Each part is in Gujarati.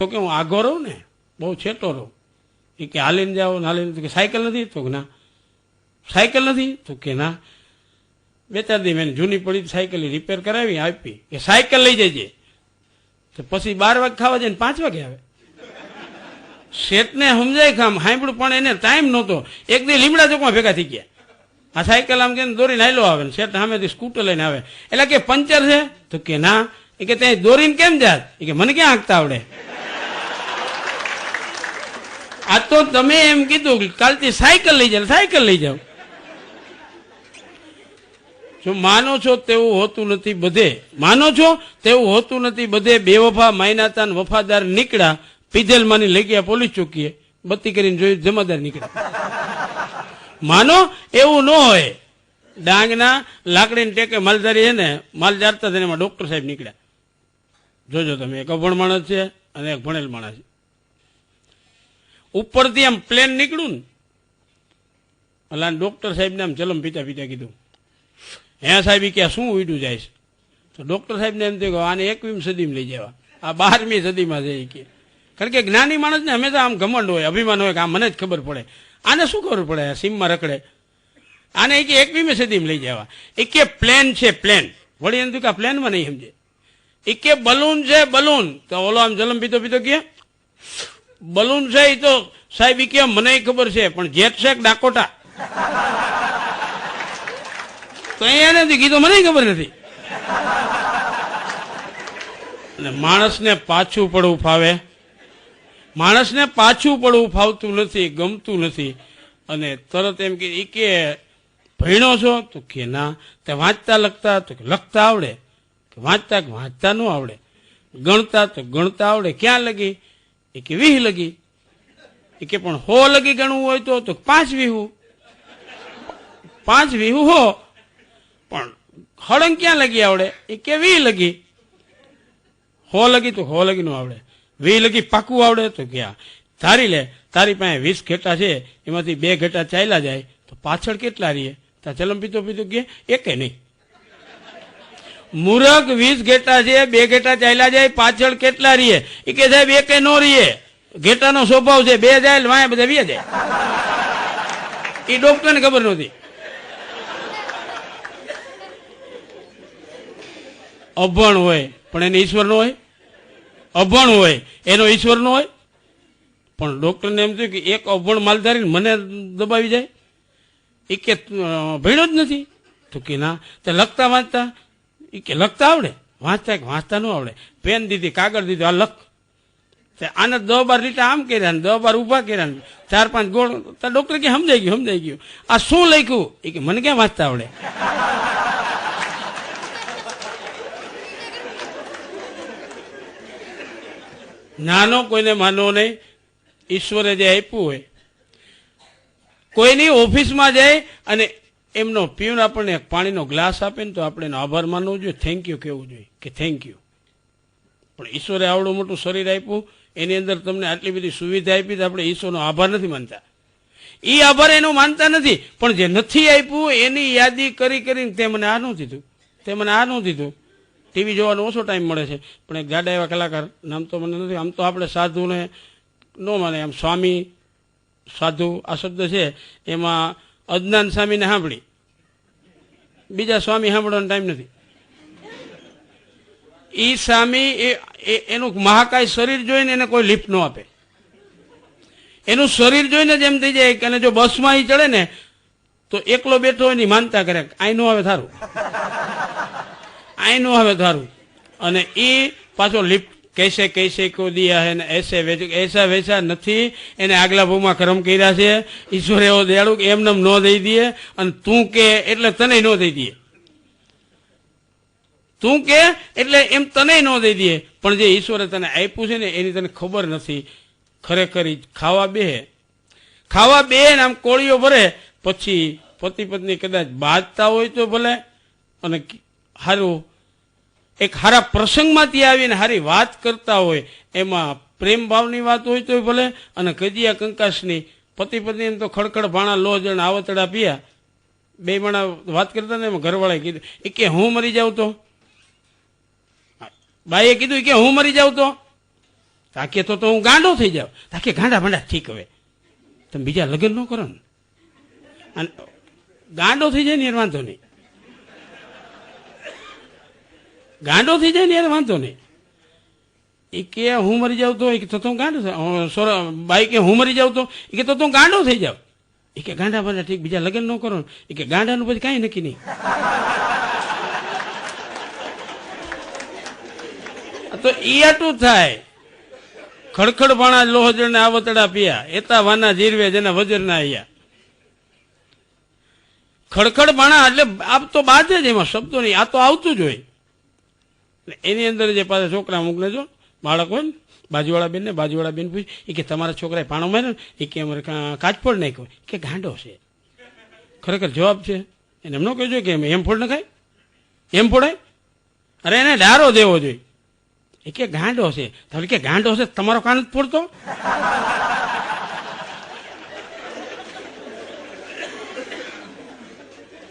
તો કે હું આગો રહું ને, બહુ છેટો રહું. એ કે હાલીને જાઓ ને હાલીને, કે સાયકલ નથી? તો કે ના. સાયકલ નથી? તો કે ના. બે ચાર દી મેં જૂની પડી સાયકલ રિપેર કરાવી આપી, કે સાયકલ લઈ જજે. તો પછી 12 વાગે ખાવા જાય ને 5 વાગે આવે. શેઠને સમજાય કામ સાંભળ્યું, પણ એને ટાઈમ નહોતો. એક દી લીમડા ચોકમાં ભેગા થઈ ગયા. આ સાયકલ આમ કે દોરીને હાલ્યો આવે ને શેઠ સામેથી સ્કૂટર લઈને આવે. એટલે કે પંચર છે? તો કે ના. એ કે ત્યાં દોરીને કેમ જાત? એ કે મને ક્યાં હાંકતા આવડે. આ તો તમે એમ કીધું કાલથી સાયકલ લઈ જાવ, સાયકલ લઈ જાવ. જો માનો છો તેવું હોતું નથી બધે, માનો છો તેવું હોતું નથી બધે. બેવફા માયનાતા ને વફાદાર નીકળ્યા, પીધેલમાંની લઈ ગયા પોલીસ ચોકીએ, બત્તી કરીને જોયું જમાદાર નીકળ્યા. માનો એવું ન હોય. ડાંગના લાકડીને ટેકે માલધારી છે ને, માલ જારતા હતા એમાં ડોક્ટર સાહેબ નીકળ્યા. જોજો તમે, એક અભણ માણસ છે અને એક ભણેલ માણસ છે. ઉપરથી આમ પ્લેન નીકળ્યું ને, એટલે ડોક્ટર સાહેબને આમ ચલમ પીતા પીતા કીધું, હે સાહેબ કે શું ઉડ્યું જાય છે? તો ડોક્ટર સાહેબને એમ થયું કે આને 21મી સદીમાં લઈ જવા, આ 12મી સદીમાં છે. કે કારણ કે જ્ઞાની માણસને હંમેશા આમ ઘમંડ હોય, અભિમાન હોય કે આ મને જ ખબર પડે. આને શું ખબર પડે? સીમમાં રખડે. આને કે 21મી સદીમાં લઈ જવા. એ કે પ્લેન છે, પ્લેન. વળી એમ થયું કે આ પ્લેનમાં નહીં સમજે. એ કે બલૂન છે, બલૂન. તો ઓલો આમ જલમ પીતો પીતો કે બલૂન છે. એ તો સાહેબ કે મને ખબર છે, પણ જેટ છે ડાકોટા. તો એને કીધું મને ખબર નથી. માણસને પાછું પડવું ફાવે, માણસને પાછું પડવું ફાવતું નથી, ગમતું નથી. અને તરત એમ કે ભણ્યો છો? તો કે ના. તે વાંચતા લખતા? તો કે લખતા આવડે. વાંચતા ન આવડે. ગણતા? તો ગણતા આવડે. ક્યાં લગી? એ કે 20 લગી. એ કે પણ 100 લગી ગણવું હોય તો 5 વીહું. 5 વીહું હો. પણ હળંગ ક્યાં લગી આવડે? એ કે 20 લગી. 100 લગી? તો 100 લગી નું આવડે. 20 લગી પાકું આવડે? તો ક્યાં? ધારી લે તારી પાસે 20 ઘેટા છે, એમાંથી 2 ઘેટા ચાલ્યા જાય તો પાછળ કેટલા રહીએ? ત્યાં ચલમ પીતો પીતો કે એકે નહીં. મૂરખ 20 ઘેટા છે, 2 ઘેટા ચાલ્યા જાય, પાછળ કેટલા રહીએ? એ કે સાહેબ એકે નો રહીએ. ઘેટાનો સ્વભાવ છે, 2 જાય વાય બધા 2 જાય. એ ડોક્ટરને ખબર નહોતી. અભણ હોય પણ એને ઈશ્વર નો હોય, અભણ હોય એનો ઈશ્વર નો હોય. પણ ડોક્ટરને એમ થયું કે એક અભણ માલધારી મને દબાવી જાય. એ કે ભણ્યો જ નથી? તો કે ના. તે લખતા વાંચતા? એ કે લખતા આવડે. વાંચતા ન આવડે. પેન દીધી, કાગળ દીધું, આ લખ. આને 10-12 લીટા આમ કર્યા ને 10-12 ઉભા કર્યા ને 4-5 ગોળ. તો ડોક્ટર કે સમજાઈ ગયું. આ શું લખ્યું? એ કે મને ક્યાં વાંચતા આવડે. નાનો કોઈને માનવો નહીં. ઈશ્વરે જે આપ્યું હોય, કોઈની ઓફિસમાં જાય અને એમનો પીઉન આપણને પાણીનો ગ્લાસ આપે ને તો આપણે એનો આભાર માનવો જોઈએ, થેન્ક યુ કહેવું જોઈએ કે થેન્ક યુ. પણ ઈશ્વરે આવડું મોટું શરીર આપ્યું, એની અંદર તમને આટલી બધી સુવિધા આપી, તો આપણે ઈશ્વરનો આભાર નથી માનતા. એ આભાર એનો માનતા નથી, પણ જે નથી આપ્યું એની યાદી કરી કરીને તે મને આ ન દીધું, તે મને આ ન દીધું. ટીવી જોવાનો ઓછો ટાઈમ મળે છે, પણ એક જાડા એવા કલાકાર, નામ તો મને નથી. આમ તો આપણે સાધુને ન માને, આમ સ્વામી સાધુ આ શબ્દ છે, એમાં અજ્ઞાન સ્વામીને સાંભળી, બીજા સ્વામી સાંભળવાનો ટાઈમ નથી. એ સ્વામી એનું મહાકાય શરીર જોઈને એને કોઈ લિફ્ટ ન આપે. એનું શરીર જોઈને જ એમ થઈ જાય કે જો બસમાં એ ચડે ને તો એકલો બેઠો હોય ની માનતા કરે, આઈ નો આવે થારું, આઈ નો આવે થારું. અને એ પાછો લિફ્ટ कैसे कैसे को दिया है ने ऐसा वैसा નથી. એને આગલા ભાવમાં કર્મ કર્યા છે. ઈશ્વર એવો દયાળુ કે એમને ન દઈ દે, અને તું કે એટલે તને ન દઈ દે, તું કે એટલે એમ તને ન દઈ દે. પણ જે ઈશ્વરે તને આપ્યું છે ને એની તને ખબર નથી. ખરેખર ખાવા બે ને આમ કોળીઓ ભરે, પછી પતિ પત્ની કદાચ બાજતા હોય તો ભલે, અને હારું એક હારા પ્રસંગમાંથી આવીને હારી વાત કરતા હોય, એમાં પ્રેમ ભાવની વાત હોય તો ભલે, અને કજિયા કંકાસની પતિ પત્ની એમ તો ખડખડ ભાણા લો જણ આવતડા પીયા, 2 માણા વાત કરતા ને એમાં ઘરવાળાએ કીધું એ કે હું મરી જાઉં તો, બાઈએ કીધું કે હું મરી જાઉં તો, આ કે તો હું ગાંડો થઈ જાઉં. કે ગાંડા ભાંડા ઠીક, હવે તમે બીજા લગ્ન ન કરો ને, અને ગાંડો થઈ જાય ને યાર વાંધો નહીં, ગાંડો થઈ જાય ને યાર વાંધો નહીં. એ કે હું મરી જાઉં તો, એ કે તો હું ગાંડો, બાઈ કે હું મરી જાઉં તો, એ કે તો હું ગાંડો થઈ જાઉં. એ કે ગાંડા ભાંડા ઠીક, બીજા લગ્ન ન કરો ને. એ કે ગાંડાનું પછી કાંઈ નક્કી નહીં. તો એ આટલું થાય. ખડખડ ભાણા લોહજણ ને આવતડા પિયા, એતા વાના જીરવે જેના વજર ના આયા. ખડખડ ભાણા એટલે આપ તો બાજે જ, એમાં શબ્દો નહીં, આ તો આવતું જ હોય. એની અંદર જે પાછા છોકરા મોકલે જો બાળક હોય ને, બાજુવાળા બેન પૂછ, એ કે તમારા છોકરાએ પાણો માર્યો ને, એ કે અમારે કાચફોડ નાખ્યો, કે ગાંડો છે. ખરેખર જવાબ છે એને, એમ ન કહેજો કે એમ ફોડ નખાય, એમ ફોડાય, અરે એને ડારો દેવો જોઈએ. એ કે ગાંડો છે, તો કે ગાંડો છે તમારો કાન જ ફોડતો.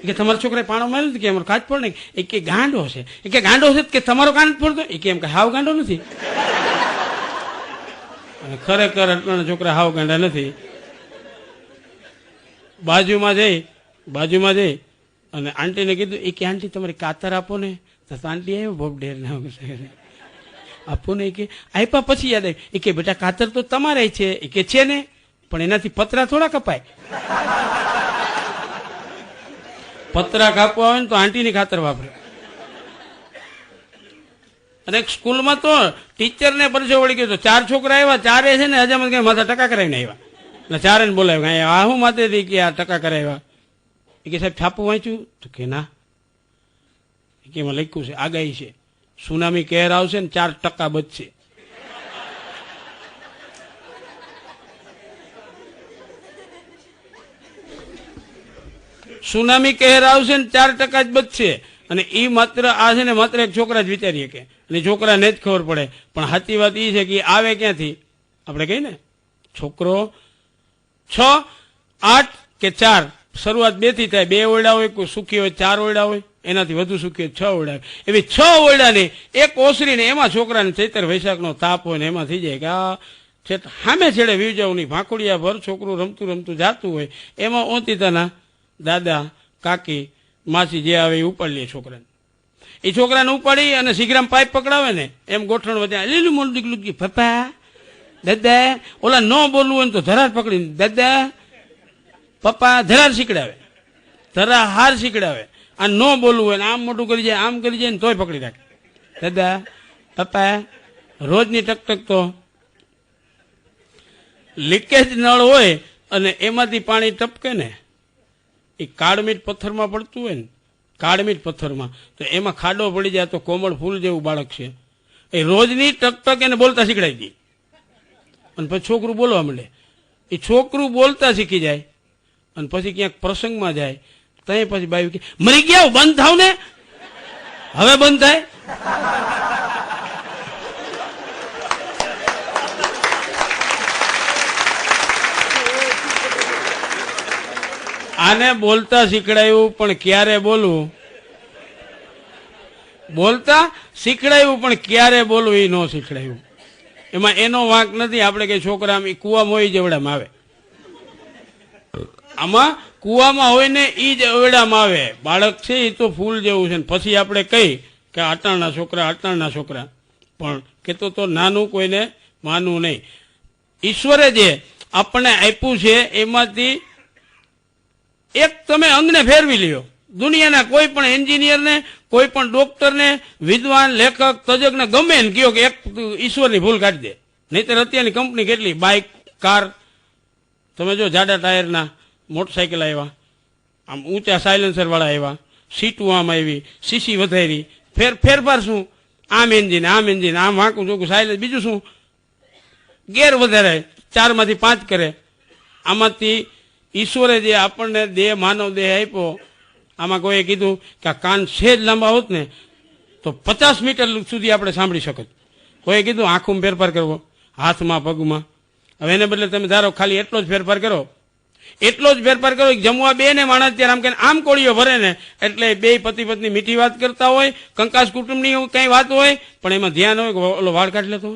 કે તમારા છોકરાએ પાણો માર્યો કે અમારો કાચ ફોડ નહીં, એ કે ગાંડો છે. એ કે ગાંડો છે કે તમારો કાન જ ફોડતો. એ કે એમ કે હાવ ગાંડો નથી. અને ખરેખર અટલાના છોકરા હાવ ગાંડા નથી. બાજુમાં જઈ અને આંટીને કીધું, એ કે આંટી તમારી કાતર આપો ને. તો આંટી આવ્યો બોબ ઢેર ના આપો ને. એ કે આપ્યા પછી યાદ આવ્યું. એ કે બેટા કાતર તો તમારે છે. એ કે છે ને, પણ એનાથી પતરા થોડા કપાય. પતરા કાપવા હોય ને તો આંટીની ખાતર વાપરે. અને સ્કૂલમાં તો ટીચરને પરસો વળી ગયો, 4 છોકરા આવ્યા, 4 છે ને હજામાં કઈ માથા ટકા કરાવીને આવ્યા. એટલે 4 બોલાવ્યા, આ હું માથે હતી કે આ ટકા કરાવ્યા. એ કે સાહેબ છાપું વાંચ્યું? તો કે ના. એ કે એમાં લખ્યું છે આગાહી છે, સુનામી કહેર આવશે ને 4% બચશે. સુનામી કહેર આવશે ને 4% જ બચશે. અને એ માત્ર આ છે ને માત્ર એક છોકરા જ વિચારીએ કે, અને છોકરાને જ ખબર પડે. પણ સાચી વાત એ છે કે આવે ક્યાંથી? આપણે કહીએ ને, છોકરો 6, 8 કે 4, શરૂઆત 2 થી થાય. 2 ઓરડા હોય, કોઈ સુખી હોય 4 ઓરડા હોય, એનાથી વધુ સુખી હોય 6 ઓરડા હોય. એવી 6 ઓરડાની એક ઓસરીને એમાં છોકરાને ચૈતર વૈશાખનો તાપ હોય ને એમાં થઈ જાય કે આ સામે છેડે વીજવની ભાંખુડિયા ભર છોકરું રમતું રમતું જાતું હોય, એમાં ઓતિતાના દાદા કાકી માસી જે આવે એ ઉપાડી લે છોકરાને. એ છોકરાને ઉપાડી અને શીઘ્રામ પાઇપ પકડાવે ને એમ ગોઠણ વધ્યા લીલું મોડું દીકલું કે પપ્પા દાદા, ઓલા ન બોલવું હોય ને તો ધરાર પકડીને દાદા પપ્પા ધરાર શીખડાવે, ધરા હાર શીખડાવે. આ ન બોલવું હોય ને આમ મોટું કરી જાય, આમ કરી જાય ને તોય પકડી રાખે. દાદા પપ્પા રોજની ટકટક તો લીકેજ નળ હોય અને એમાંથી પાણી ટપકે ને, એ કાળમીટ પથ્થરમાં પડતું હોય ને, કાળમીટ પથ્થરમાં, તો એમાં ખાડો પડી જાય તો કોમળ ફૂલ જેવું બાળક છે. એ રોજની ટકટક એને બોલતા શીખડાઈ દે અને પછી છોકરું બોલવા માંડે. એ છોકરું બોલતા શીખી જાય અને પછી ક્યાંક પ્રસંગમાં જાય ત્યાં પછી બાયું કે મરી ગયા બંધ થાવ ને, હવે બંધ થાય. આને બોલતા શીખડાયું પણ ક્યારે બોલવું, બોલતા શીખડાયું પણ ક્યારે બોલવું એ ન શીખડાયું. એમાં એનો વાંક નથી. આપણે કઈ છોકરા કુવામાં હોય જેવડામાં આવે, આમાં કુવામાં હોય ને એ જ અવેડામાં આવે. બાળક છે એ તો ફૂલ જેવું છે. પછી આપણે કહી કે અટાણના છોકરા, પણ કેતો તો નાનું કોઈને માનવું નહીં. ઈશ્વરે જે આપણને આપ્યું છે એમાંથી એક તમે અંગને ફેરવી લ્યો. દુનિયાના કોઈ પણ એન્જિનિયરને, કોઈ પણ ડોક્ટરને, વિદ્વાન, લેખક, તજજ્ઞને ગમે ને કહો કે એક ઈશ્વરની ભૂલ કાઢી દે. નહીતર અત્યારની કંપની કેટલી બાઇક, કાર, તમે જો જાડા ટાયરના મોટરસાઇકલ આવ્યા, આમ ઊંચા સાયલેન્સર વાળા આવ્યા, સીટું આમ આવી, સીસી વધારી, ફેરફાર શું? આમ એન્જિન, આમ વાંકું ચોખ્ખું સાયલેન્સ, બીજું શું? ગેર વધારે, 4 માંથી 5 કરે. આમાંથી ઈશ્વરે જે આપણને દેહ, માનવ દેહ આપ્યો, આમાં કોઈએ કીધું કે આ કાન સેજ લાંબા હોત ને તો 50 મીટર સુધી આપણે સાંભળી શકત. કોઈએ કીધું આંખમાં ફેરફાર કરવો, હાથમાં, પગમાં. હવે એને બદલે તમે ધારો ખાલી એટલો જ ફેરફાર કરો, જમવા 2 ને માણસ ત્યારે આમ કે આમ કોળીઓ ભરે ને એટલે 2 પતિ પત્ની મીઠી વાત કરતા હોય, કંકાસ કુટુંબની કઈ વાત હોય, પણ એમાં ધ્યાન હોય કે ઓલો વાળ કાઢી લેતો,